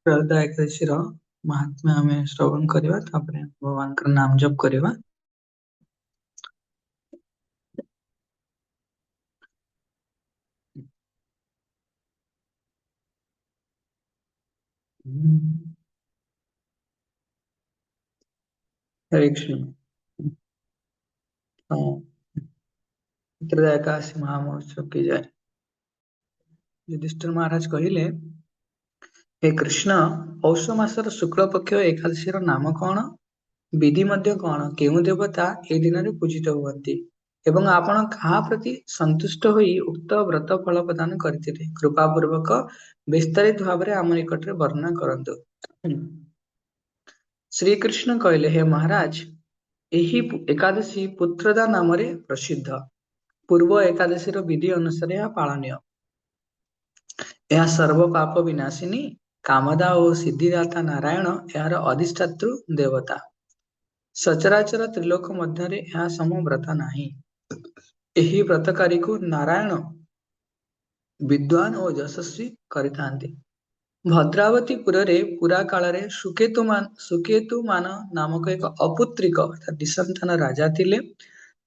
श्रद्धा एकादशी महात्म्य आम श्रवण करवा भगवान नाम जप करवा। हरे कृष्ण। श्रद्धा एकादशी महामहोत्सव की जय। युधिष्ठिर महाराज कहले, हे कृष्ण, पौष मासर शुक्ल पक्ष एकादशी नाम कौन, विधि मध्य कौन, केउ देवता ए दिन में पूजित हुअन्ति एवं आपण कहा प्रति संतुष्ट होई उक्त व्रत फल प्रदान करथिले, कृपा पूर्वक विस्तारित भाव में आम निकट वर्णना करंतु। श्री कृष्ण कहले, हे महाराज, यही एकादशी पुत्रदा नाम प्रसिद्ध। पूर्व एकादशी विधि अनुसार यह पालनीय। यह सर्व पाप विनाशिनी, कामदा और सिद्धिदाता नारायण यार अधिष्ठातृ देवता। सचराचर त्रिलोक मध्य यह सम व्रत नाही। यही व्रतकारी को नारायण विद्वान और यशस्वी करिथांती। भद्रावतीपुर पुरा काल सुकेतुमान नामक एक अपुत्रिक अर्थात निसंतान राजा थिले।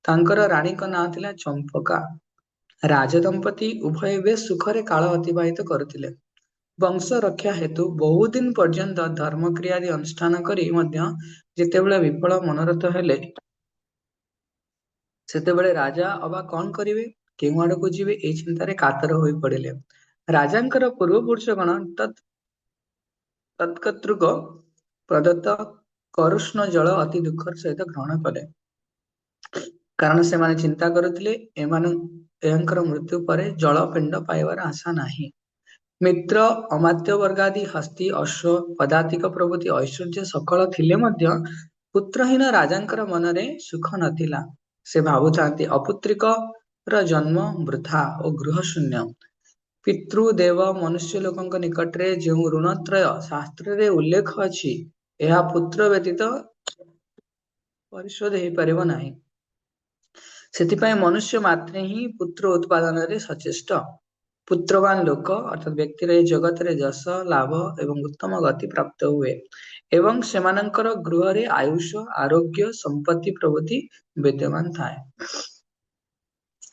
तांकर राणी का नाम थिला चंपका। राजदंपति उभय बेश सुखरे काल अतिबाहित करुथिले। वंश रक्षा हेतु बहुदिन पर्यंत धर्म क्रियादि अनुष्ठान करी मध्य जेतेबेले विफल मनोरथ हेले, सेतेबेले राजा अबा कौन करिवे, केउ आड़कू जीवे, ए चिंतारे कातर होई पड़िले। राजांकर पूर्वपुरुषगण तत्कर्तृक प्रदत्त करुष्ण जल अति दुखर सहित ग्रहण कले, कारण से माने चिंता करुथिले एंकर मृत्यु पर जल पिंड पाइबार आशा नाही। मित्र अमात्य वर्गादि हस्ती अश्व पदातिक प्रभृति ऐश्वर्य सकल थिले मध्य पुत्रहीन राजांकर मनरे सुख नथिला। से भावुचांती अपुत्रिक जन्म वृथा और गृह शून्य। पितृदेव मनुष्य लोकंक निकटरे जो ऋणत्रय शास्त्र रे उल्लेख अछि, यह पुत्र व्यतीत परिशोध हो परिव नाही। सेतिपाई मनुष्य मात्रे ही पुत्र उत्पादन रे सचेष्ट। पुत्रवान लोक अर्थात व्यक्ति रे जगत रे जस लाभ एवं उत्तम गति प्राप्त हुए एवं सेमानंकर गृह रे आयुष आरोग्य संपत्ति प्रभृति विद्यमान थाए।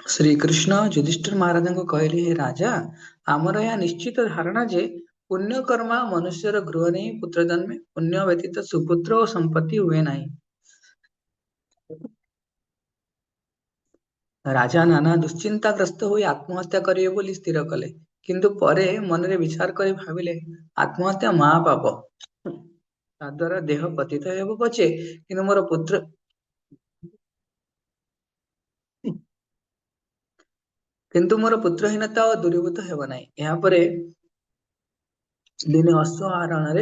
श्री कृष्ण युधिष्ठिर महाराज को कहले, हे राजा, आमर यह निश्चित धारणा जे पुण्य कर्मा मनुष्यर गृह ने पुत्र जन्मे, पुण्य व्यतीत सुपुत्र और संपत्ति हुए नहीं। राजा नाना दुश्चिंताग्रस्त होई आत्महत्या करिवे बोली स्थिर कले, किंतु परे मनरे विचार करी भाविले आत्महत्या महापाप। ताद्वारा देह पतित हेब पछे, किंतु मोर पुत्र पुत्रहीनता और दूरीभूत हेब नाही। यहाँ परे दिने अश्व आरोहण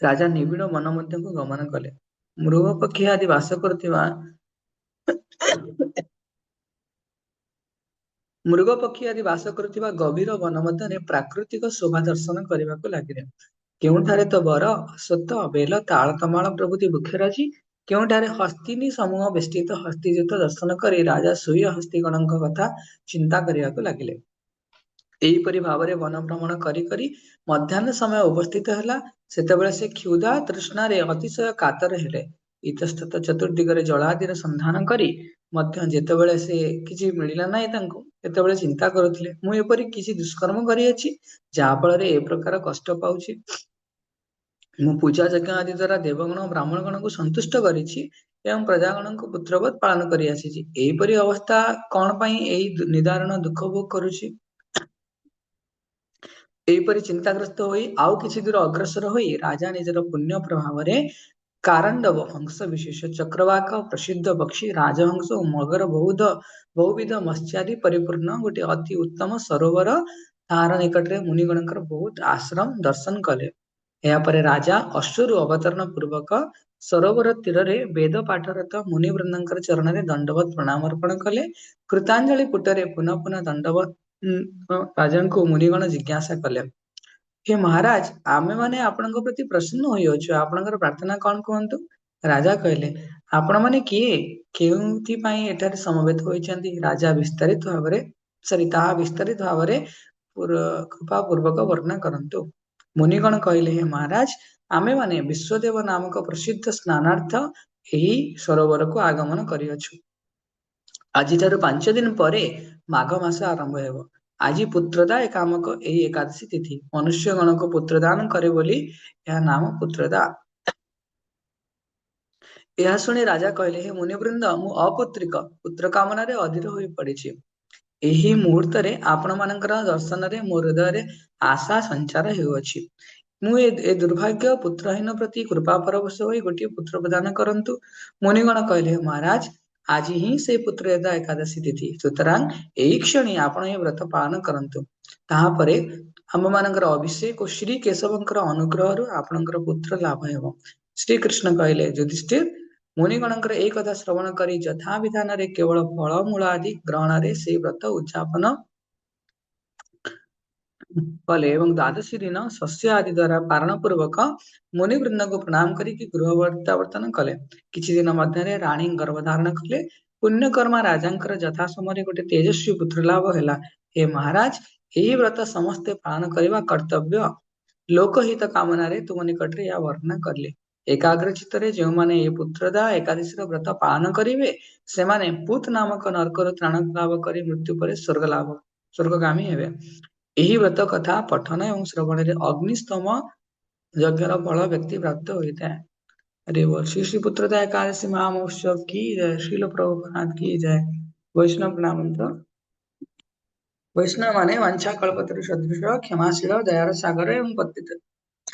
राजा निबिड़ मन मध्य को गमन कले। मृग पक्षी आदि वास करथिबा मृग पक्षी आदि वास करुवा गभीर वन मध्य प्राकृतिक शोभा दर्शन करने को लगिले। केउठारे तो बर अश्वत्थ बेल ताल तमाल प्रभृति वृक्षराजी, केउठारे हस्तिनी समूह बेष्टित हस्तियुत दर्शन करी राजा सुई हस्तिगणक कथा चिंता करने को लगिले। एहीपरि भावरे वन भ्रमण करी करी मध्याह्न समय उपस्थित हैला। सेतेबेले से क्षुधा तृष्णारे अतिशय कातर हेले। इतस्तत चतुर्दिगरे जलादिर संधान करी मध्य जेतेबेले से किछि मिलिला नाही तांको, सेतेबेले चिंता करुथिले, मु एपरि किछि दुष्कर्म करिअछि जा फଳରେ ए प्रकार कष्ट पाउछि। मु पूजा यज्ञ आदि द्वारा देवगण ब्राह्मण गण को संतुष्ट करिछि एवं प्रजागण को पुत्रवत पालन करि आसिछि। एहीपरि अवस्था कौन पई एही निदारण दुख भोग करुछि। एहीपरि चिंताग्रस्त होई आउ किछि दूर अग्रसर होई राजा निजर पुण्य प्रभाव रे कारंडव हंस विशेष चक्रवाक प्रसिद्ध पक्षी राजहंस और मगर बहुविध मत्स्यादि परिपूर्ण गोटे अति उत्तम सरोवर तार निकट रे मुनिगणकर बहुत आश्रम दर्शन कले। यापरे राजा अश्वरु अवतरण पूर्वक सरोवर तीर रे वेद पाठरत मुनि वृंदकर चरण रे दंडवत प्रणाम अर्पण कले। कृतांजलि पुटरे पुनः पुनः दंडवत राजा को मुनिगण जिज्ञासा कले, हे महाराज, आमे माने आपनक प्रति प्रसन्न होई अछु, आपनकर प्रार्थना कौन कहंतु। राजा कहले, आपण माने किए, केउंथि पई एठारे समवेत होइछंती। राजा विस्तारित भावरे विस्तारित भावरे कृपा पूर्वक वर्णना करंतु। मुनिगण कहले हे महाराज आमे माने विश्वदेव नामक प्रसिद्ध स्नानार्थ ଏହି ସରୋବରକୁ ଆଗମନ କରିଅଛୁ। ଆଜିଠାରୁ 5 ଦିନ ପରେ ମାଘ ମାସ ଆରମ୍ଭ ହେବ। ଆଜି ପୁତ୍ରଦା କାମକ ଏହି ଏକାଦଶୀ ତିଥି ମନୁଷ୍ୟ ଗଣକୁ ପୁତ୍ରଦାନ କରେ ବୋଲି ଏହା ନାମ ପୁତ୍ରଦା। ଏହା ଶୁଣି ରାଜା କହିଲେ ହେ ମୁନିବୃନ୍ଦ ମୁଁ ଅପୁତ୍ରିକ ପୁତ୍ର କାମନାରେ ଅଧୀର ହୋଇ ପଡିଛି। ଏହି ମୁହୂର୍ତ୍ତରେ ଆପଣମାନଙ୍କର ଦର୍ଶନରେ ମୋ ହୃଦୟରେ ଆଶା ସଞ୍ଚାର ହେଉଅଛି। ମୁଁ ଏ ଦୁର୍ଭାଗ୍ୟ ପୁତ୍ରହୀନ ପ୍ରତି କୃପା ପରବଶ ହୋଇ ଗୋଟିଏ ପୁତ୍ର ପ୍ରଦାନ କରନ୍ତୁ। ମୁନିଗଣ କହିଲେ ମହାରାଜ ଆଜି ହିଁ ସେ ପୁତ୍ରଦା ଏକାଦଶୀ ତିଥି ସୁତରାଂ ଏଇ କ୍ଷଣି ଆପଣ ଏ ବ୍ରତ ପାଳନ କରନ୍ତୁ। ତାହାପରେ ଆମମାନଙ୍କର ଅଭିଷେକ ଓ ଶ୍ରୀ କେଶବଙ୍କର ଅନୁଗ୍ରହରୁ ଆପଣଙ୍କର ପୁତ୍ର ଲାଭ ହେବ। ଶ୍ରୀକୃଷ୍ଣ କହିଲେ ଯୁଧିଷ୍ଠିର ମୁନିଗଣଙ୍କର ଏଇ କଥା ଶ୍ରବଣ କରି ଯଥା ବିଧାନରେ କେବଳ ଫଳମୂଳ ଆଦି ଗ୍ରହଣରେ ସେଇ ବ୍ରତ ଉଦ୍ଯାପନ କଲେ ଏବଂ ଦ୍ୱାଦଶୀ ଦିନ ଶସ୍ୟ ଆଦି ଦ୍ୱାରା ପାରଣ ପୂର୍ବକ ମୁନିବୃନ୍ଦଙ୍କୁ ପ୍ରଣାମ କରିକି ଗୃହ ପ୍ରତ୍ୟାବର୍ତ୍ତନ କଲେ। କିଛି ଦିନ ମଧ୍ୟରେ ରାଣୀ ଗର୍ଭଧାରଣ କଲେ। ପୁଣ୍ୟକର୍ମା ରାଜାଙ୍କର ଯଥା ସମୟରେ ଗୋଟେ ତେଜସ୍ୱୀ ପୁତ୍ର ଲାଭ ହେଲା। ହେ ମହାରାଜ ଏହି ବ୍ରତ ସମସ୍ତେ ପାଳନ କରିବା କର୍ତ୍ତବ୍ୟ। ଲୋକହିତ କାମନାରେ ତୁମ ନିକଟରେ ଏହା ବର୍ଣ୍ଣନା କଲେ। ଏକାଗ୍ର ଚିତ୍ତରେ ଯେଉଁମାନେ ଏ ପୁତ୍ରଦା ଏକାଦଶୀର ବ୍ରତ ପାଳନ କରିବେ ସେମାନେ ପୁତ ନାମକ ନର୍କରୁ ତ୍ରାଣ ଲାଭ କରି ମୃତ୍ୟୁ ପରେ ସ୍ୱର୍ଗଗାମୀ ହେବେ। ଏହି ବ୍ରତ କଥା ପଠନ ଏବଂ ଶ୍ରବଣରେ ଅଗ୍ନିସ୍ତମ ଯଜ୍ଞର ଫଳ ବ୍ୟକ୍ତି ପ୍ରାପ୍ତ ହୋଇଥାଏ। अरे बोल श्री श्री पुत्रदा एकादशी महामहोत्सव की जय। श्रील प्रभुपाद की जय। वैष्णव नामंत्र वैष्णव माने वांछा कल्पतरु सदृश क्षमाशील दयार सागर एवं पतित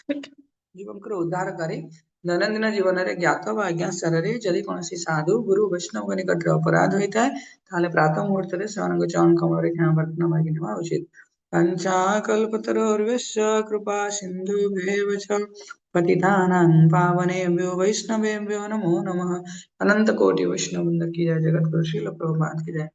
जीवनकर उद्धार करे दैनंदिन जीवन में ज्ञात व अज्ञात जदि कौन साधु गुरु वैष्णव निकट अपराध होता है ताले प्रातः मुहूर्त से चरण कमल क्षमा प्रार्थना मांगी नेवा उचित। पंचाकल्पतरोर्वश्य कृपा सिन्धुभ्येव च पतितानां पावनेभ्यो वैष्णवेभ्यो नमो नमः। अनंत कोटि वैष्णव वृंद की जय। जगत गुरु श्रील प्रभुपाद की जय।